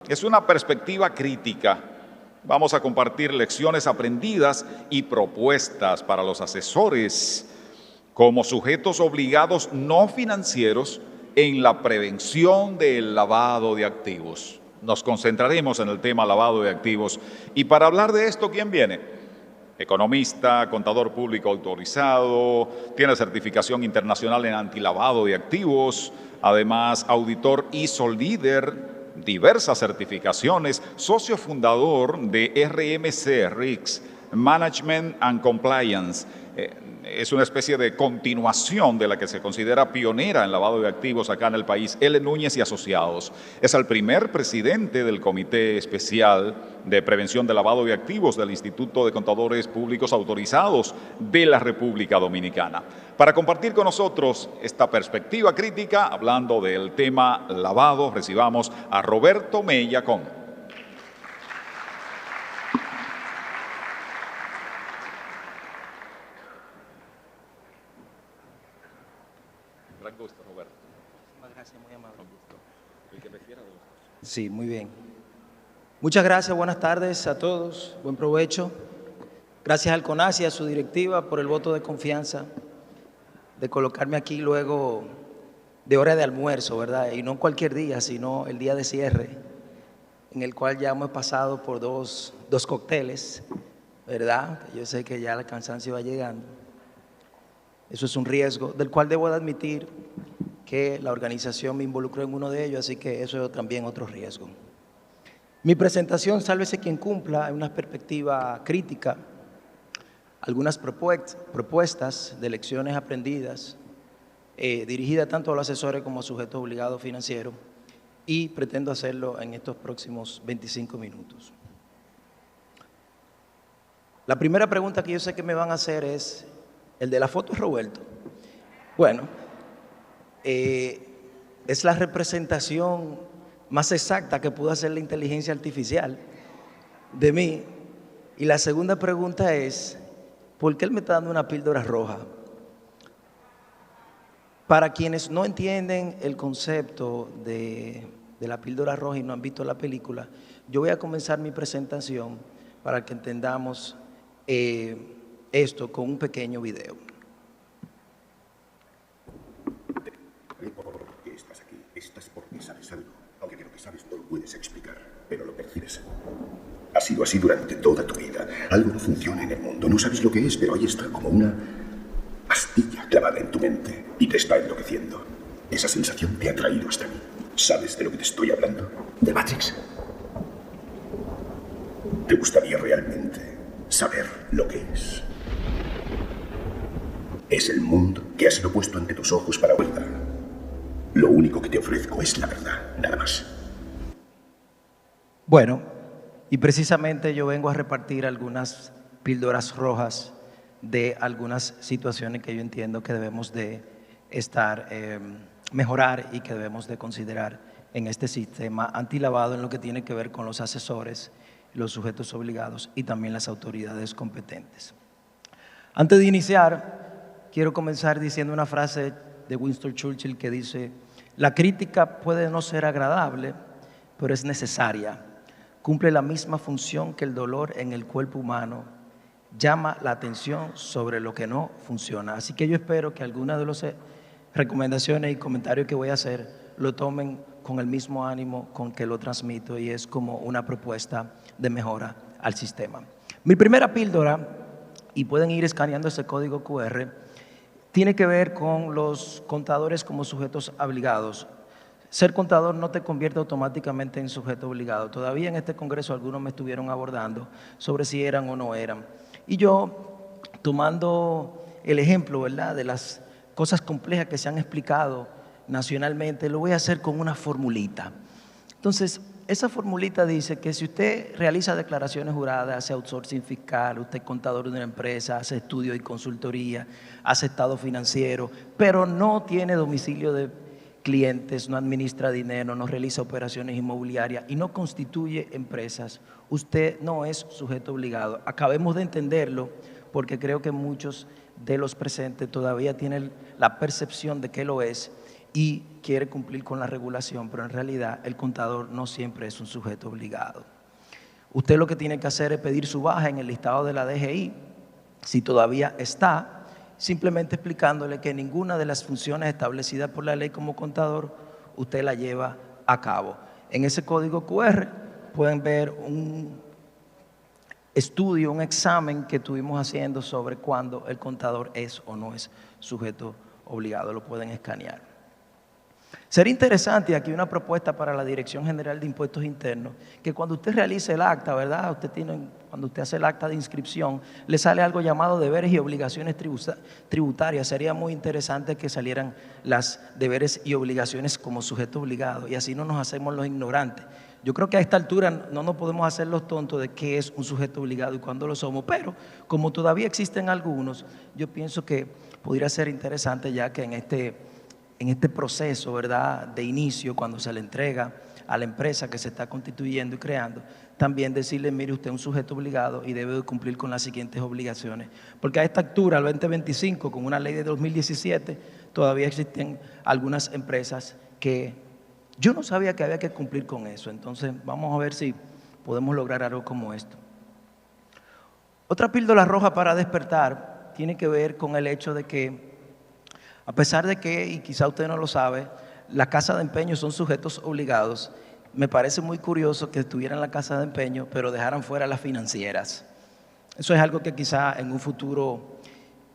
Es una perspectiva crítica. Vamos a compartir lecciones aprendidas y propuestas para los asesores como sujetos obligados no financieros en la prevención del lavado de activos. Nos concentraremos en el tema lavado de activos. Y para hablar de esto, ¿quién viene? Economista, contador público autorizado, tiene certificación internacional en antilavado de activos, además auditor ISO líder, diversas certificaciones, socio fundador de RMC, RICS, Management and Compliance. Es una especie de continuación de la que se considera pionera en lavado de activos acá en el país, L. Núñez y Asociados. Es el primer presidente del Comité Especial de Prevención de Lavado de Activos del Instituto de Contadores Públicos Autorizados de la República Dominicana. Para compartir con nosotros esta perspectiva crítica, hablando del tema lavado, recibamos a Roberto Mella con. Gran gusto, Roberto. Muchísimas gracias, muy amable. Con gusto. El que prefiera de los dos. Sí, muy bien. Muchas gracias, buenas tardes a todos, buen provecho. Gracias al CONACYT y a su directiva por el voto de confianza de colocarme aquí luego de hora de almuerzo, ¿verdad? Y no cualquier día, sino el día de cierre, en el cual ya hemos pasado por dos cócteles, ¿verdad? Yo sé que ya el cansancio va llegando. Eso es un riesgo, del cual debo de admitir que la organización me involucró en uno de ellos, así que eso es también otro riesgo. Mi presentación, sálvese quien cumpla, en una perspectiva crítica, algunas propuestas de lecciones aprendidas, dirigidas tanto a los asesores como a sujetos obligados financieros, y pretendo hacerlo en estos próximos 25 minutos. La primera pregunta que yo sé que me van a hacer es, ¿el de la foto es Roberto? Bueno, es la representación más exacta que pudo hacer la inteligencia artificial de mí. Y la segunda pregunta es, ¿por qué él me está dando una píldora roja? Para quienes no entienden el concepto de la píldora roja y no han visto la película, yo voy a comenzar mi presentación para que entendamos esto con un pequeño video. ¿Por qué estás aquí? Estás porque sabes algo, aunque creo que sabes no lo puedes explicar, pero lo percibes. Ha sido así durante toda tu vida. Algo no funciona en el mundo, no sabes lo que es, pero ahí está como una astilla clavada en tu mente y te está enloqueciendo. Esa sensación te ha traído hasta mí. ¿Sabes de lo que te estoy hablando? ¿De Matrix? ¿Te gustaría realmente saber lo que es? Es el mundo que ha sido puesto ante tus ojos para ocultar. Lo único que te ofrezco es la verdad, nada más. Bueno, y precisamente yo vengo a repartir algunas píldoras rojas de algunas situaciones que yo entiendo que debemos de mejorar y que debemos de considerar en este sistema antilavado en lo que tiene que ver con los asesores, los sujetos obligados y también las autoridades competentes. Antes de iniciar, quiero comenzar diciendo una frase de Winston Churchill que dice: la crítica puede no ser agradable, pero es necesaria. Cumple la misma función que el dolor en el cuerpo humano. Llama la atención sobre lo que no funciona. Así que yo espero que algunas de las recomendaciones y comentarios que voy a hacer lo tomen con el mismo ánimo con que lo transmito, y es como una propuesta de mejora al sistema. Mi primera píldora, y pueden ir escaneando ese código QR, tiene que ver con los contadores como sujetos obligados. Ser contador no te convierte automáticamente en sujeto obligado. Todavía en este congreso algunos me estuvieron abordando sobre si eran o no eran. Y yo, tomando el ejemplo, ¿verdad?, de las cosas complejas que se han explicado nacionalmente, lo voy a hacer con una formulita. Entonces, esa formulita dice que si usted realiza declaraciones juradas, hace outsourcing fiscal, usted es contador de una empresa, hace estudios y consultoría, hace estado financiero, pero no tiene domicilio de clientes, no administra dinero, no realiza operaciones inmobiliarias y no constituye empresas, usted no es sujeto obligado. Acabemos de entenderlo porque creo que muchos de los presentes todavía tienen la percepción de que lo es, y quiere cumplir con la regulación, pero en realidad el contador no siempre es un sujeto obligado. Usted lo que tiene que hacer es pedir su baja en el listado de la DGI, si todavía está, simplemente explicándole que ninguna de las funciones establecidas por la ley como contador usted la lleva a cabo. En ese código QR pueden ver un estudio, un examen que estuvimos haciendo sobre cuándo el contador es o no es sujeto obligado, lo pueden escanear. Sería interesante, y aquí una propuesta para la Dirección General de Impuestos Internos, que cuando usted realice el acta, ¿verdad? Cuando usted hace el acta de inscripción, le sale algo llamado deberes y obligaciones tributarias. Sería muy interesante que salieran las deberes y obligaciones como sujeto obligado, y así no nos hacemos los ignorantes. Yo creo que a esta altura no nos podemos hacer los tontos de qué es un sujeto obligado y cuándo lo somos, pero como todavía existen algunos, yo pienso que podría ser interesante ya que en este proceso, ¿verdad?, de inicio, cuando se le entrega a la empresa que se está constituyendo y creando, también decirle, mire, usted es un sujeto obligado y debe de cumplir con las siguientes obligaciones. Porque a esta altura, al 2025, con una ley de 2017, todavía existen algunas empresas que yo no sabía que había que cumplir con eso. Entonces, vamos a ver si podemos lograr algo como esto. Otra píldora roja para despertar tiene que ver con el hecho de que, a pesar de que, y quizá usted no lo sabe, las casas de empeño son sujetos obligados, me parece muy curioso que estuvieran en la casa de empeño, pero dejaran fuera las financieras. Eso es algo que quizá en un futuro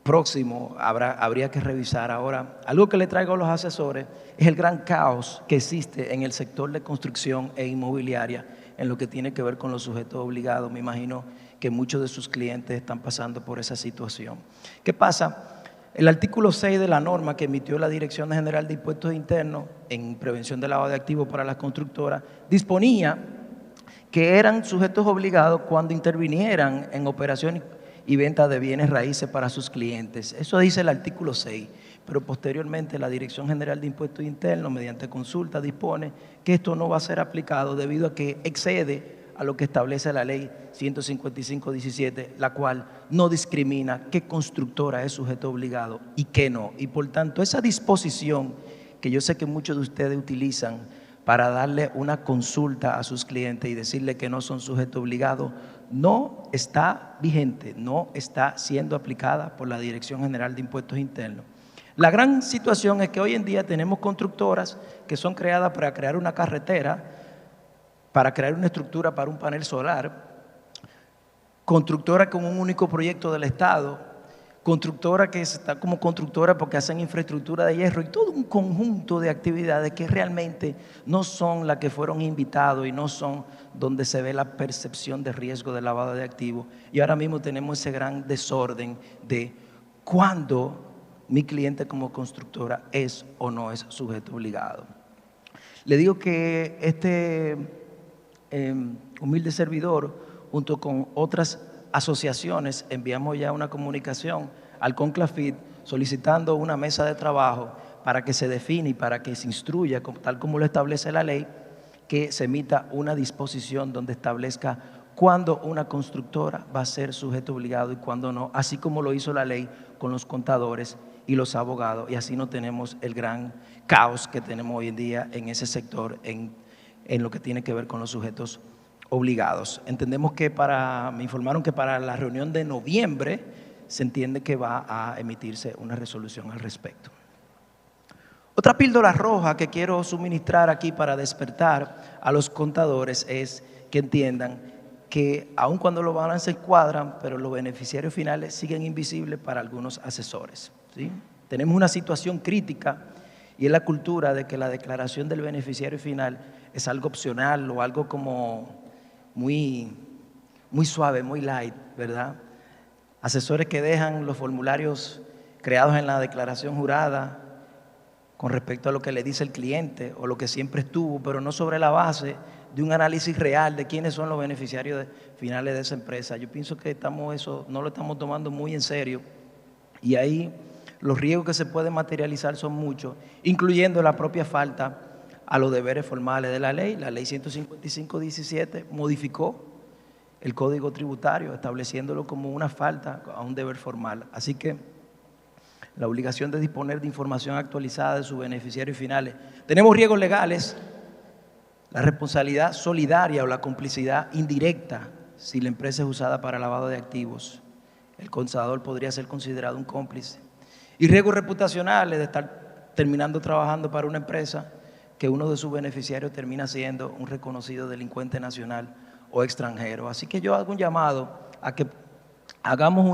próximo habría que revisar. Ahora, algo que le traigo a los asesores es el gran caos que existe en el sector de construcción e inmobiliaria en lo que tiene que ver con los sujetos obligados. Me imagino que muchos de sus clientes están pasando por esa situación. ¿Qué pasa? El artículo 6 de la norma que emitió la Dirección General de Impuestos Internos en prevención del lavado de activos para las constructoras disponía que eran sujetos obligados cuando intervinieran en operaciones y venta de bienes raíces para sus clientes. Eso dice el artículo 6, pero posteriormente la Dirección General de Impuestos Internos, mediante consulta, dispone que esto no va a ser aplicado debido a que excede a lo que establece la ley 155/17, la cual no discrimina qué constructora es sujeto obligado y qué no. Y por tanto, esa disposición que yo sé que muchos de ustedes utilizan para darle una consulta a sus clientes y decirle que no son sujeto obligado, no está vigente, no está siendo aplicada por la Dirección General de Impuestos Internos. La gran situación es que hoy en día tenemos constructoras que son creadas para crear una carretera, para crear una estructura para un panel solar, constructora con un único proyecto del Estado, constructora que está como constructora porque hacen infraestructura de hierro y todo un conjunto de actividades que realmente no son las que fueron invitados y no son donde se ve la percepción de riesgo de lavado de activos. Y ahora mismo tenemos ese gran desorden de cuándo mi cliente como constructora es o no es sujeto obligado. Le digo que humilde servidor, junto con otras asociaciones, enviamos ya una comunicación al CONCLAFIT solicitando una mesa de trabajo para que se define y para que se instruya, tal como lo establece la ley, que se emita una disposición donde establezca cuándo una constructora va a ser sujeto obligado y cuándo no, así como lo hizo la ley con los contadores y los abogados, y así no tenemos el gran caos que tenemos hoy en día en ese sector, en lo que tiene que ver con los sujetos obligados. Entendemos que me informaron que para la reunión de noviembre se entiende que va a emitirse una resolución al respecto. Otra píldora roja que quiero suministrar aquí para despertar a los contadores es que entiendan que aun cuando los balances cuadran, pero los beneficiarios finales siguen invisibles para algunos asesores, ¿sí? Tenemos una situación crítica y es la cultura de que la declaración del beneficiario final es algo opcional o algo como muy suave, muy light, ¿verdad? Asesores que dejan los formularios creados en la declaración jurada con respecto a lo que le dice el cliente o lo que siempre estuvo, pero no sobre la base de un análisis real de quiénes son los beneficiarios finales de esa empresa. Yo pienso que eso no lo estamos tomando muy en serio y ahí los riesgos que se pueden materializar son muchos, incluyendo la propia falta a los deberes formales de la ley. La ley 155/17 modificó el Código Tributario estableciéndolo como una falta a un deber formal. Así que la obligación de disponer de información actualizada de sus beneficiarios finales. Tenemos riesgos legales, la responsabilidad solidaria o la complicidad indirecta si la empresa es usada para lavado de activos. El contador podría ser considerado un cómplice. Y riesgos reputacionales de estar terminando trabajando para una empresa que uno de sus beneficiarios termina siendo un reconocido delincuente nacional o extranjero. Así que yo hago un llamado a que hagamos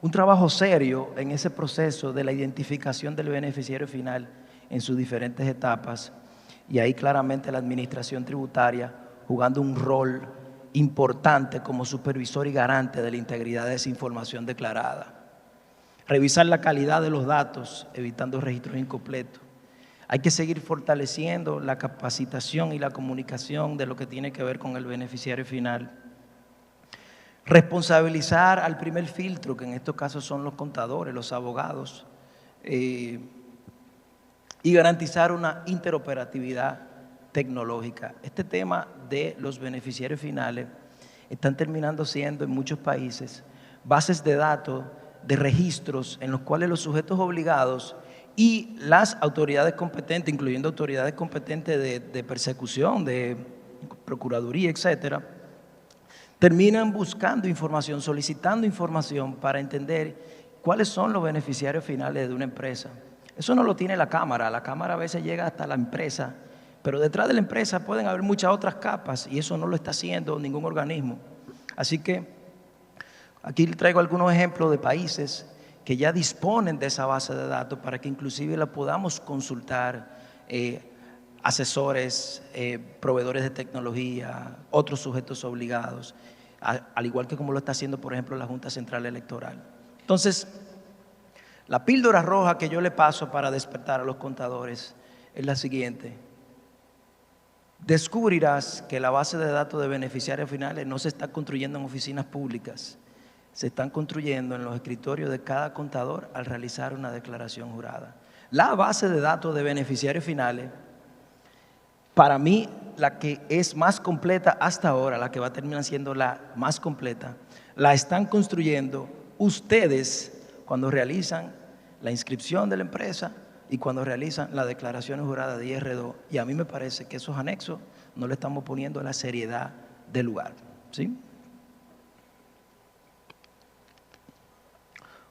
un trabajo serio en ese proceso de la identificación del beneficiario final en sus diferentes etapas, y ahí claramente la administración tributaria jugando un rol importante como supervisor y garante de la integridad de esa información declarada. Revisar la calidad de los datos, evitando registros incompletos. Hay que seguir fortaleciendo la capacitación y la comunicación de lo que tiene que ver con el beneficiario final. Responsabilizar al primer filtro, que en estos casos son los contadores, los abogados, y garantizar una interoperatividad tecnológica. Este tema de los beneficiarios finales están terminando siendo en muchos países bases de datos, de registros en los cuales los sujetos obligados y las autoridades competentes, incluyendo autoridades competentes de persecución, de procuraduría, etcétera, terminan buscando información, solicitando información para entender cuáles son los beneficiarios finales de una empresa. Eso no lo tiene la Cámara a veces llega hasta la empresa, pero detrás de la empresa pueden haber muchas otras capas y eso no lo está haciendo ningún organismo. Así que aquí le traigo algunos ejemplos de países que ya disponen de esa base de datos para que inclusive la podamos consultar, asesores, proveedores de tecnología, otros sujetos obligados, al igual que como lo está haciendo, por ejemplo, la Junta Central Electoral. Entonces, la píldora roja que yo le paso para despertar a los contadores es la siguiente. Descubrirás que la base de datos de beneficiarios finales no se está construyendo en oficinas públicas, se están construyendo en los escritorios de cada contador al realizar una declaración jurada. La base de datos de beneficiarios finales, para mí, la que es más completa hasta ahora, la que va a terminar siendo la más completa, la están construyendo ustedes cuando realizan la inscripción de la empresa y cuando realizan la declaración jurada de IR2. Y a mí me parece que esos anexos no le estamos poniendo la seriedad del lugar, ¿sí?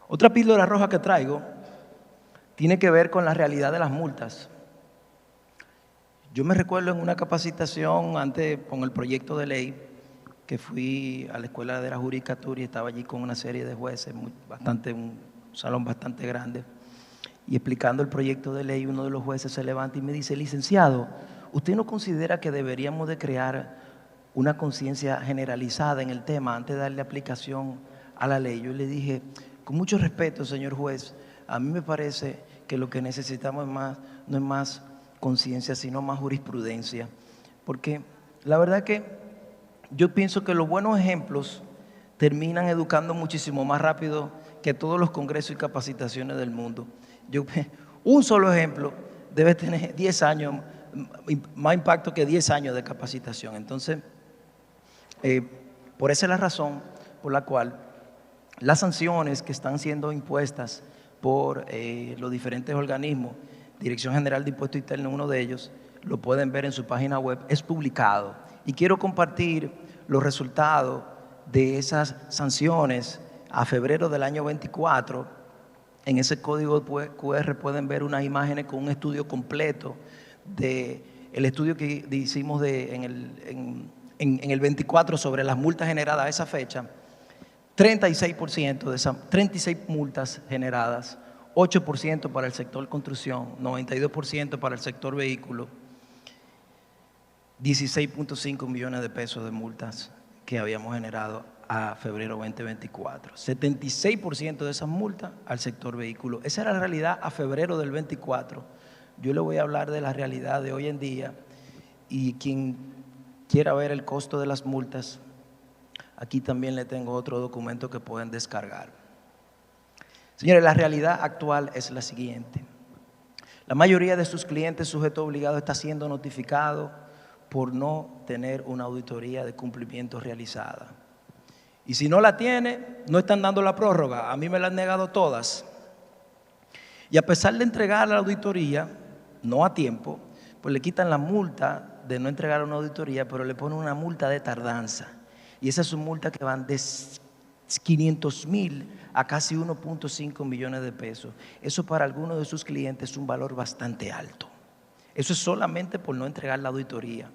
Otra píldora roja que traigo tiene que ver con la realidad de las multas. Yo me recuerdo en una capacitación antes con el proyecto de ley que fui a la Escuela de la Judicatura y estaba allí con una serie de jueces, un salón bastante grande, y explicando el proyecto de ley, uno de los jueces se levanta y me dice: licenciado, ¿usted no considera que deberíamos de crear una conciencia generalizada en el tema antes de darle aplicación a la ley? Yo le dije, con mucho respeto, señor juez, a mí me parece que lo que necesitamos no es más conciencia, sino más jurisprudencia, porque la verdad que yo pienso que los buenos ejemplos terminan educando muchísimo más rápido que todos los congresos y capacitaciones del mundo. Un solo ejemplo debe tener 10 años, más impacto que 10 años de capacitación. Entonces, por esa es la razón por la cual las sanciones que están siendo impuestas por los diferentes organismos, Dirección General de Impuestos Internos, uno de ellos, lo pueden ver en su página web, es publicado. Y quiero compartir los resultados de esas sanciones a febrero del año 24. En ese código QR pueden ver unas imágenes con un estudio completo del estudio que hicimos en el 24 sobre las multas generadas a esa fecha. 36% de esas 36 multas generadas, 8% para el sector construcción, 92% para el sector vehículo, 16.5 millones de pesos de multas que habíamos generado a febrero 2024. 76% de esas multas al sector vehículo. Esa era la realidad a febrero del 24. Yo le voy a hablar de la realidad de hoy en día, y quien quiera ver el costo de las multas, aquí también le tengo otro documento que pueden descargar. Señores, la realidad actual es la siguiente. La mayoría de sus clientes sujetos obligados está siendo notificado por no tener una auditoría de cumplimiento realizada. Y si no la tiene, no están dando la prórroga. A mí me la han negado todas. Y a pesar de entregar la auditoría, no a tiempo, pues le quitan la multa de no entregar una auditoría, pero le ponen una multa de tardanza. Y esas son multas que van de 500,000 a casi 1.5 millones de pesos. Eso para algunos de sus clientes es un valor bastante alto. Eso es solamente por no entregar la auditoría.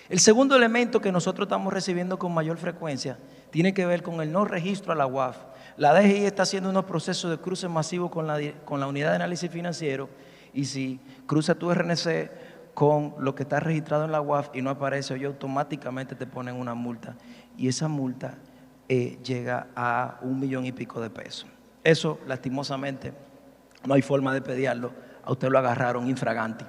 El segundo elemento que nosotros estamos recibiendo con mayor frecuencia tiene que ver con el no registro a la UAF. La DGI está haciendo unos procesos de cruce masivo con la unidad de análisis financiero, y si cruza tu RNC con lo que está registrado en la UAF y no aparece, oye, automáticamente te ponen una multa, y esa multa llega a 1 millón y pico de pesos. Eso, lastimosamente, no hay forma de pediarlo, a usted lo agarraron infraganti.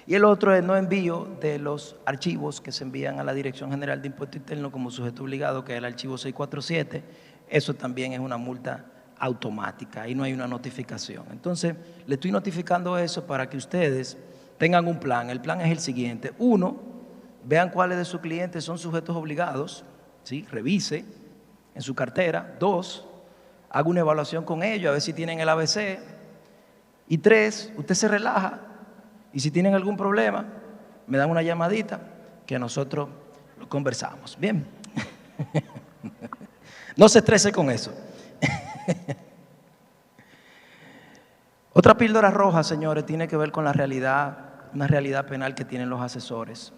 Y el otro es el no envío de los archivos que se envían a la Dirección General de Impuesto Interno como sujeto obligado, que es el archivo 647. Eso también es una multa automática, ahí no hay una notificación. Entonces, le estoy notificando eso para que ustedes tengan un plan. El plan es el siguiente. 1, vean cuáles de sus clientes son sujetos obligados, ¿sí? Revise en su cartera. 2, haga una evaluación con ellos, a ver si tienen el ABC. Y 3, usted se relaja. Y si tienen algún problema, me dan una llamadita que nosotros lo conversamos. Bien. No se estrese con eso. Otra píldora roja, señores, tiene que ver con la realidad, una realidad penal que tienen los asesores.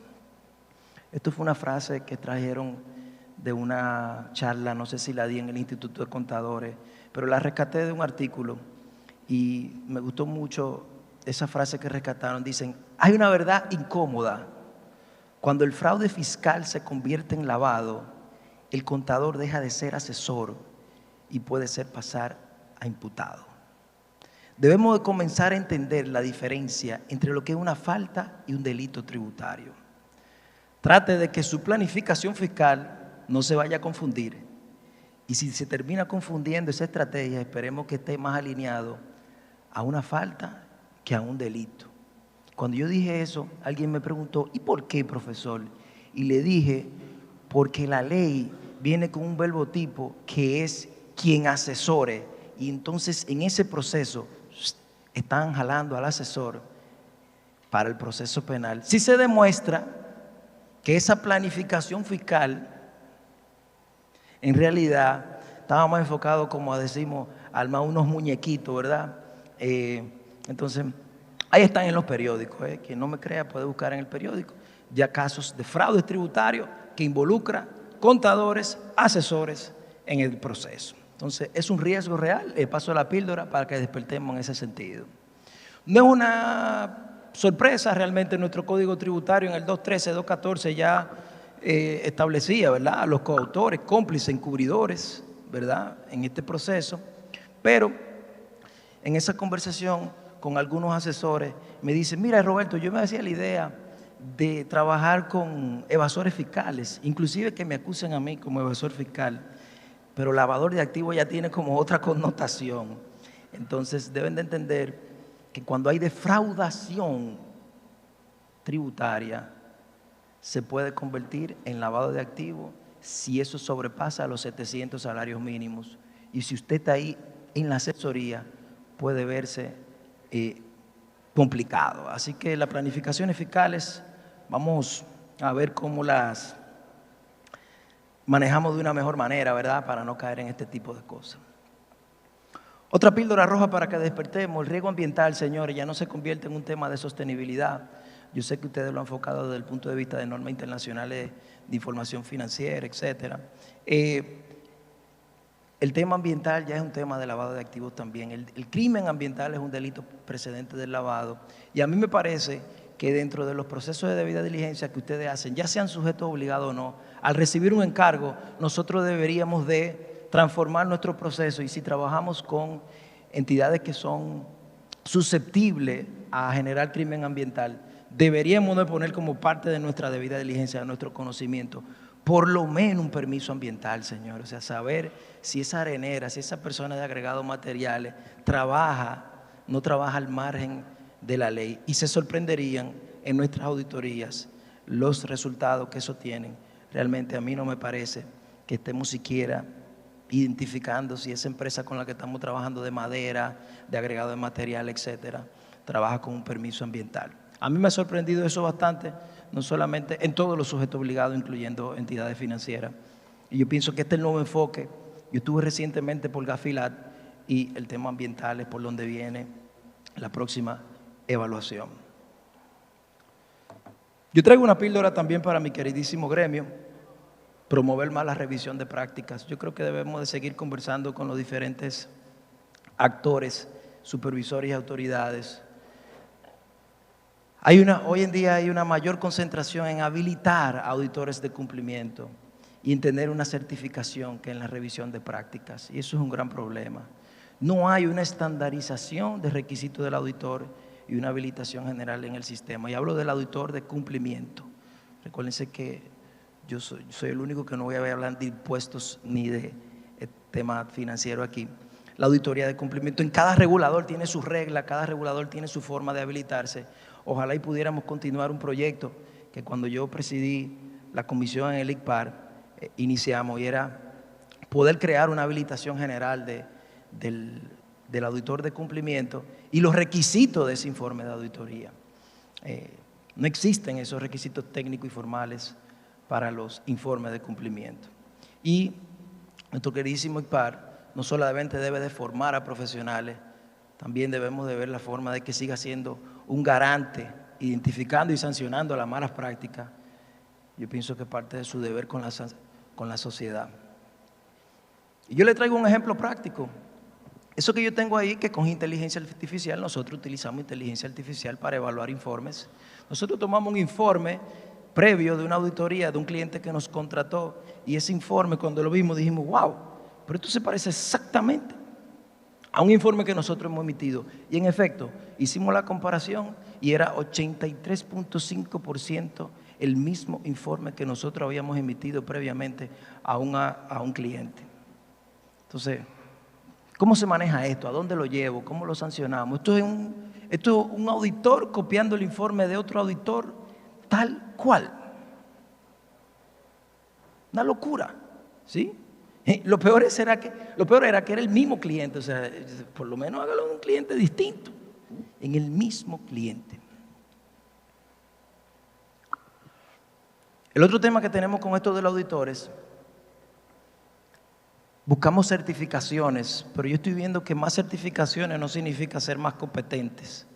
Esto fue una frase que trajeron de una charla, no sé si la di en el Instituto de Contadores, pero la rescaté de un artículo y me gustó mucho esa frase que rescataron. Dicen, hay una verdad incómoda. Cuando el fraude fiscal se convierte en lavado, el contador deja de ser asesor y puede ser pasar a imputado. Debemos de comenzar a entender la diferencia entre lo que es una falta y un delito tributario. Trate de que su planificación fiscal no se vaya a confundir. Y si se termina confundiendo esa estrategia, esperemos que esté más alineado a una falta que a un delito. Cuando yo dije eso, alguien me preguntó, ¿y por qué, profesor? Y le dije, porque la ley viene con un verbo tipo que es quien asesore, y entonces en ese proceso están jalando al asesor para el proceso penal. Si se demuestra que esa planificación fiscal en realidad estaba más enfocado, como decimos, a armar unos muñequitos, ¿verdad? Entonces, ahí están en los periódicos. Quien no me crea puede buscar en el periódico ya casos de fraude tributario que involucra contadores, asesores en el proceso. Entonces, es un riesgo real. Paso la píldora para que despertemos en ese sentido. No es una sorpresa realmente. Nuestro Código Tributario en el 213, 214 ya establecía, ¿verdad?, a los coautores, cómplices, encubridores, ¿verdad?, en este proceso. Pero en esa conversación con algunos asesores me dicen, mira, Roberto, yo me hacía la idea de trabajar con evasores fiscales, inclusive que me acusen a mí como evasor fiscal, pero lavador de activos ya tiene como otra connotación. Entonces deben de entender que cuando hay defraudación tributaria se puede convertir en lavado de activos si eso sobrepasa los 700 salarios mínimos, y si usted está ahí en la asesoría puede verse complicado. Así que las planificaciones fiscales vamos a ver cómo las manejamos de una mejor manera, ¿verdad?, para no caer en este tipo de cosas. Otra píldora roja para que despertemos: el riesgo ambiental, señores, ya no se convierte en un tema de sostenibilidad. Yo sé que ustedes lo han enfocado desde el punto de vista de normas internacionales de información financiera, etcétera. El tema ambiental ya es un tema de lavado de activos también. El crimen ambiental es un delito precedente del lavado. Y a mí me parece que dentro de los procesos de debida diligencia que ustedes hacen, ya sean sujetos obligados o no, al recibir un encargo, nosotros deberíamos de transformar nuestro proceso, y si trabajamos con entidades que son susceptibles a generar crimen ambiental, deberíamos de poner como parte de nuestra debida diligencia, de nuestro conocimiento, por lo menos un permiso ambiental, señores. O sea, saber si esa arenera, si esa persona de agregados materiales no trabaja al margen de la ley, y se sorprenderían en nuestras auditorías los resultados que eso tienen. Realmente a mí no me parece que estemos siquiera identificando si esa empresa con la que estamos trabajando de madera, de agregado de material, etcétera, trabaja con un permiso ambiental. A mí me ha sorprendido eso bastante, no solamente en todos los sujetos obligados, incluyendo entidades financieras. Y yo pienso que este es el nuevo enfoque. Yo estuve recientemente por Gafilat y el tema ambiental es por donde viene la próxima evaluación. Yo traigo una píldora también para mi queridísimo gremio, promover más la revisión de prácticas. Yo creo que debemos de seguir conversando con los diferentes actores, supervisores y autoridades. Hoy en día hay una mayor concentración en habilitar auditores de cumplimiento y en tener una certificación que en la revisión de prácticas. Y eso es un gran problema. No hay una estandarización de requisitos del auditor y una habilitación general en el sistema. Y hablo del auditor de cumplimiento. Recuérdense que yo soy el único que no voy a hablar de impuestos ni de tema financiero aquí. La auditoría de cumplimiento, en cada regulador tiene sus reglas, cada regulador tiene su forma de habilitarse. Ojalá y pudiéramos continuar un proyecto que cuando yo presidí la comisión en el ICPAR, iniciamos, y era poder crear una habilitación general del auditor de cumplimiento y los requisitos de ese informe de auditoría. No existen esos requisitos técnicos y formales para los informes de cumplimiento. Y nuestro queridísimo ICPAR no solamente debe de formar a profesionales, también debemos de ver la forma de que siga siendo un garante, identificando y sancionando las malas prácticas. Yo pienso que parte de su deber con la sociedad. Y yo le traigo un ejemplo práctico. Eso que yo tengo ahí, que con inteligencia artificial, nosotros utilizamos inteligencia artificial para evaluar informes. Nosotros tomamos un informe previo de una auditoría de un cliente que nos contrató, y ese informe, cuando lo vimos, dijimos, wow, pero esto se parece exactamente a un informe que nosotros hemos emitido. Y en efecto, hicimos la comparación y era 83.5% el mismo informe que nosotros habíamos emitido previamente a un cliente. Entonces, ¿cómo se maneja esto? ¿A dónde lo llevo? ¿Cómo lo sancionamos? Esto es un auditor copiando el informe de otro auditor tal cual. Una locura, ¿sí? Lo peor era que era el mismo cliente, o sea, por lo menos hágalo de un cliente distinto, en el mismo cliente. El otro tema que tenemos con esto de los auditores, buscamos certificaciones, pero yo estoy viendo que más certificaciones no significa ser más competentes.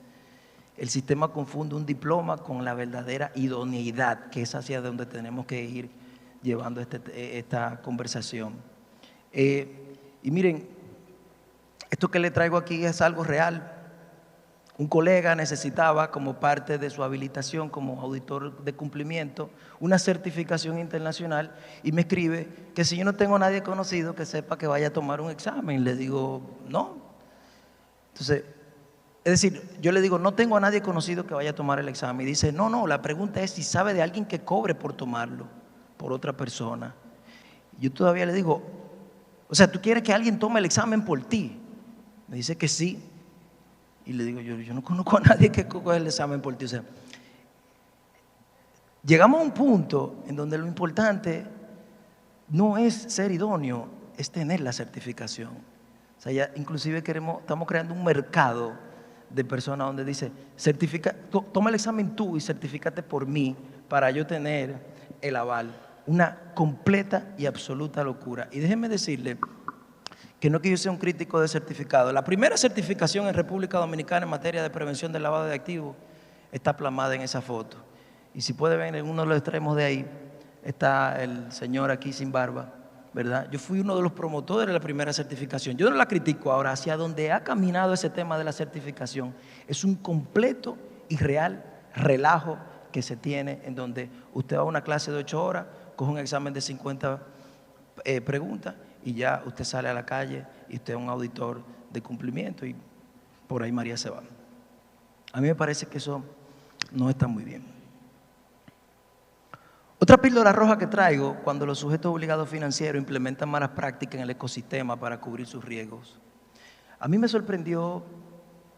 El sistema confunde un diploma con la verdadera idoneidad, que es hacia donde tenemos que ir llevando esta conversación. Y miren, esto que le traigo aquí es algo real. Un colega necesitaba, como parte de su habilitación como auditor de cumplimiento, una certificación internacional, y me escribe que si yo no tengo a nadie conocido que sepa que vaya a tomar un examen. Le digo, no. Entonces, es decir, yo le digo, no tengo a nadie conocido que vaya a tomar el examen. Y dice, no, la pregunta es si sabe de alguien que cobre por tomarlo, por otra persona. Yo todavía le digo, o sea, ¿tú quieres que alguien tome el examen por ti? Me dice que sí. Y le digo, yo no conozco a nadie que coja el examen por ti. O sea, llegamos a un punto en donde lo importante no es ser idóneo, es tener la certificación. O sea, ya inclusive estamos creando un mercado de personas donde dice, toma el examen tú y certifícate por mí para yo tener el aval. Una completa y absoluta locura. Y déjenme decirle que no que yo sea un crítico de certificado. La primera certificación en República Dominicana en materia de prevención del lavado de activos está plasmada en esa foto. Y si puede ver en uno de los extremos de ahí, está el señor aquí sin barba, ¿verdad? Yo fui uno de los promotores de la primera certificación. Yo no la critico. Ahora, hacia donde ha caminado ese tema de la certificación es un completo y real relajo que se tiene, en donde usted va a una clase de 8 horas, coge un examen de 50 preguntas y ya usted sale a la calle y usted es un auditor de cumplimiento y por ahí María se va. A mí me parece que eso no está muy bien. Otra píldora roja que traigo, cuando los sujetos obligados financieros implementan malas prácticas en el ecosistema para cubrir sus riesgos. A mí me sorprendió,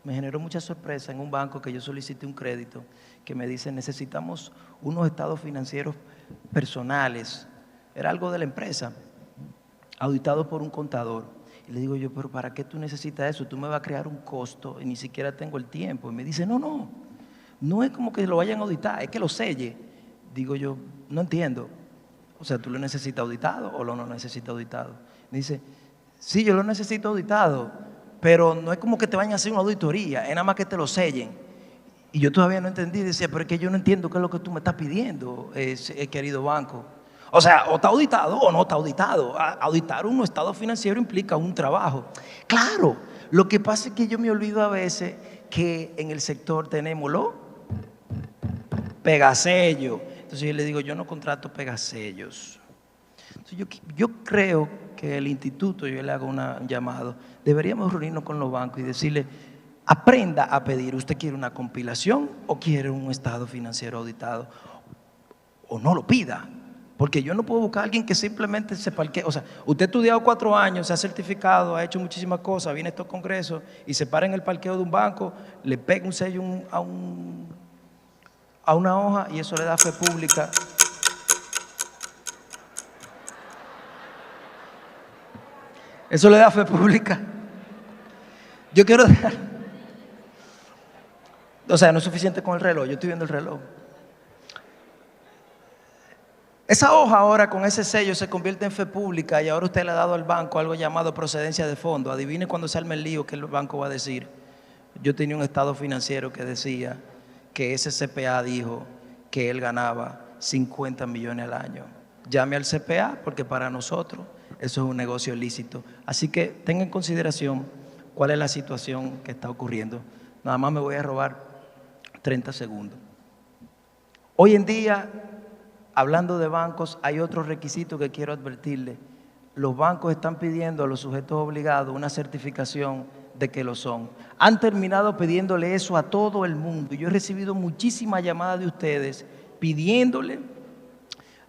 me generó mucha sorpresa en un banco que yo solicité un crédito, que me dice, necesitamos unos estados financieros personales. Era algo de la empresa. auditado por un contador. Y le digo yo, pero ¿para qué tú necesitas eso? Tú me vas a crear un costo y ni siquiera tengo el tiempo. Y me dice, no es como que lo vayan a auditar, es que lo selle. Digo yo, no entiendo. O sea, ¿tú lo necesitas auditado o lo no necesitas auditado? Me dice, sí, yo lo necesito auditado, pero no es como que te vayan a hacer una auditoría, es nada más que te lo sellen. Y yo todavía no entendí, decía, pero es que yo no entiendo qué es lo que tú me estás pidiendo, querido banco. O sea, o está auditado o no está auditado. Auditar un estado financiero implica un trabajo. Claro, lo que pasa es que yo me olvido a veces que en el sector tenemos los pegasellos. Entonces yo le digo, yo no contrato pegasellos. Entonces yo creo que el instituto, yo le hago un llamado, deberíamos reunirnos con los bancos y decirle, aprenda a pedir, ¿usted quiere una compilación o quiere un estado financiero auditado? O no lo pida. Porque yo no puedo buscar a alguien que simplemente se parquee. O sea, usted ha estudiado 4 años, se ha certificado, ha hecho muchísimas cosas, viene a estos congresos y se para en el parqueo de un banco, le pega un sello a una hoja y eso le da fe pública. Eso le da fe pública. Yo quiero dejar. O sea, no es suficiente con el reloj, yo estoy viendo el reloj. Esa hoja ahora con ese sello se convierte en fe pública y ahora usted le ha dado al banco algo llamado procedencia de fondo. Adivine cuando se arme el lío que el banco va a decir. Yo tenía un estado financiero que decía que ese CPA dijo que él ganaba 50 millones al año. Llame al CPA porque para nosotros eso es un negocio ilícito. Así que tenga en consideración cuál es la situación que está ocurriendo. Nada más me voy a robar 30 segundos. Hoy en día, hablando de bancos, hay otro requisito que quiero advertirle. Los bancos están pidiendo a los sujetos obligados una certificación de que lo son. Han terminado pidiéndole eso a todo el mundo. Yo he recibido muchísimas llamadas de ustedes pidiéndole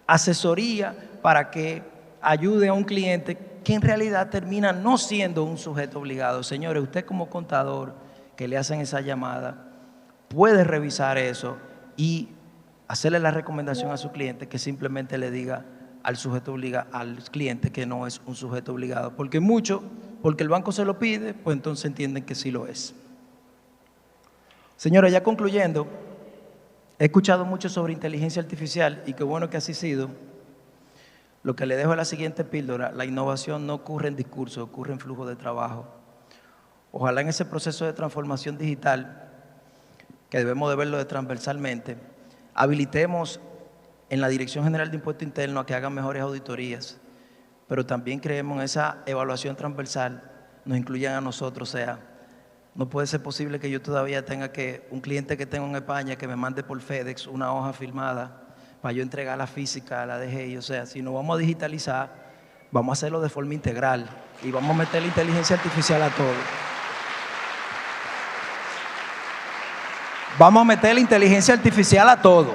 asesoría para que ayude a un cliente que en realidad termina no siendo un sujeto obligado. Señores, usted como contador que le hacen esa llamada, puede revisar eso y hacerle la recomendación a su cliente que simplemente le diga al cliente que no es un sujeto obligado. Porque el banco se lo pide, pues entonces entienden que sí lo es. Señora, ya concluyendo, he escuchado mucho sobre inteligencia artificial y qué bueno que así ha sido. Lo que le dejo es la siguiente píldora: la innovación no ocurre en discurso, ocurre en flujo de trabajo. Ojalá en ese proceso de transformación digital, que debemos de verlo transversalmente, habilitemos en la Dirección General de Impuesto Interno a que hagan mejores auditorías, pero también creemos en esa evaluación transversal, nos incluyan a nosotros. O sea, no puede ser posible que yo todavía tenga un cliente que tengo en España que me mande por FedEx una hoja firmada para yo entregar la física a la DGI. O sea, si nos vamos a digitalizar, vamos a hacerlo de forma integral y vamos a meter la inteligencia artificial a todo. Vamos a meter la inteligencia artificial a todo,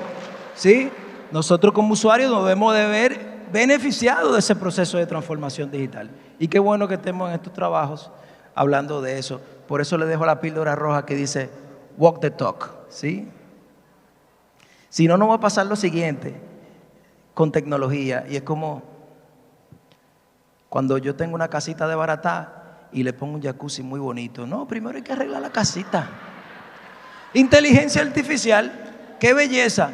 ¿sí? Nosotros como usuarios nos debemos de ver beneficiados de ese proceso de transformación digital. Y qué bueno que estemos en estos trabajos hablando de eso. Por eso le dejo la píldora roja que dice walk the talk, ¿sí? Si no, nos va a pasar lo siguiente con tecnología, y es como cuando yo tengo una casita de baratá y le pongo un jacuzzi muy bonito. No, primero hay que arreglar la casita. Inteligencia artificial, qué belleza.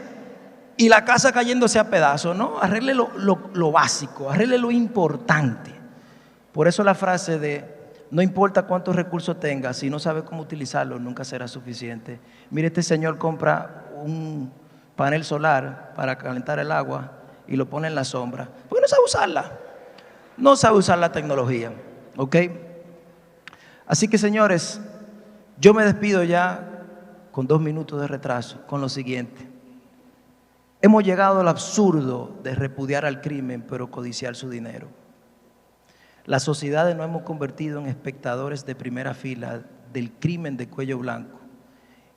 Y la casa cayéndose a pedazos, ¿no? Arregle lo básico, arregle lo importante. Por eso la frase de no importa cuántos recursos tenga, si no sabe cómo utilizarlos, nunca será suficiente. Mire, este señor compra un panel solar para calentar el agua y lo pone en la sombra. ¿Por qué no sabe usarla? No sabe usar la tecnología, ¿ok? Así que, señores, yo me despido ya con 2 minutos de retraso con lo siguiente. Hemos llegado al absurdo de repudiar al crimen, pero codiciar su dinero. Las sociedades nos hemos convertido en espectadores de primera fila del crimen de cuello blanco,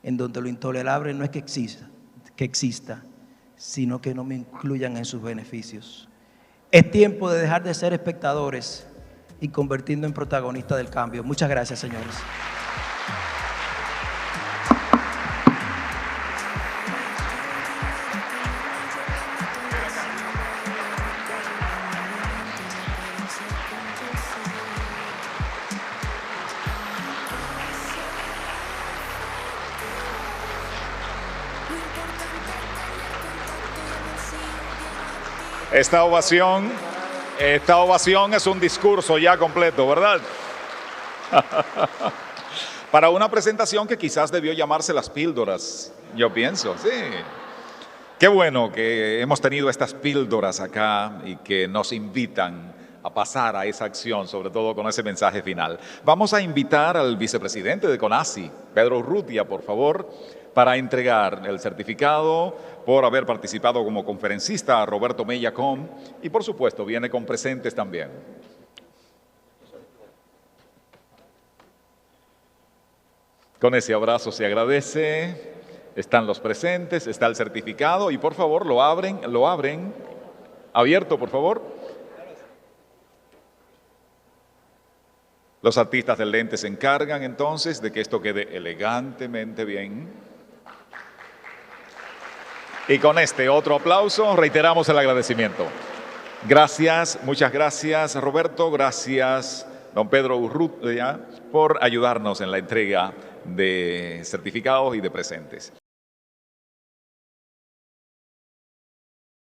en donde lo intolerable no es que exista, sino que no me incluyan en sus beneficios. Es tiempo de dejar de ser espectadores y convertirnos en protagonistas del cambio. Muchas gracias, señores. Esta ovación es un discurso ya completo, ¿verdad? Para una presentación que quizás debió llamarse Las Píldoras, yo pienso, sí. Qué bueno que hemos tenido estas píldoras acá y que nos invitan a pasar a esa acción, sobre todo con ese mensaje final. Vamos a invitar al vicepresidente de CONACYT, Pedro Urrutia, por favor, para entregar el certificado por haber participado como conferencista a Roberto Mellacom y, por supuesto, viene con presentes también. Con ese abrazo se agradece. Están los presentes, está el certificado y, por favor, lo abren. Abierto, por favor. Los artistas del lente se encargan entonces de que esto quede elegantemente bien. Y con este otro aplauso reiteramos el agradecimiento. Gracias, muchas gracias Roberto, gracias don Pedro Urrutia por ayudarnos en la entrega de certificados y de presentes.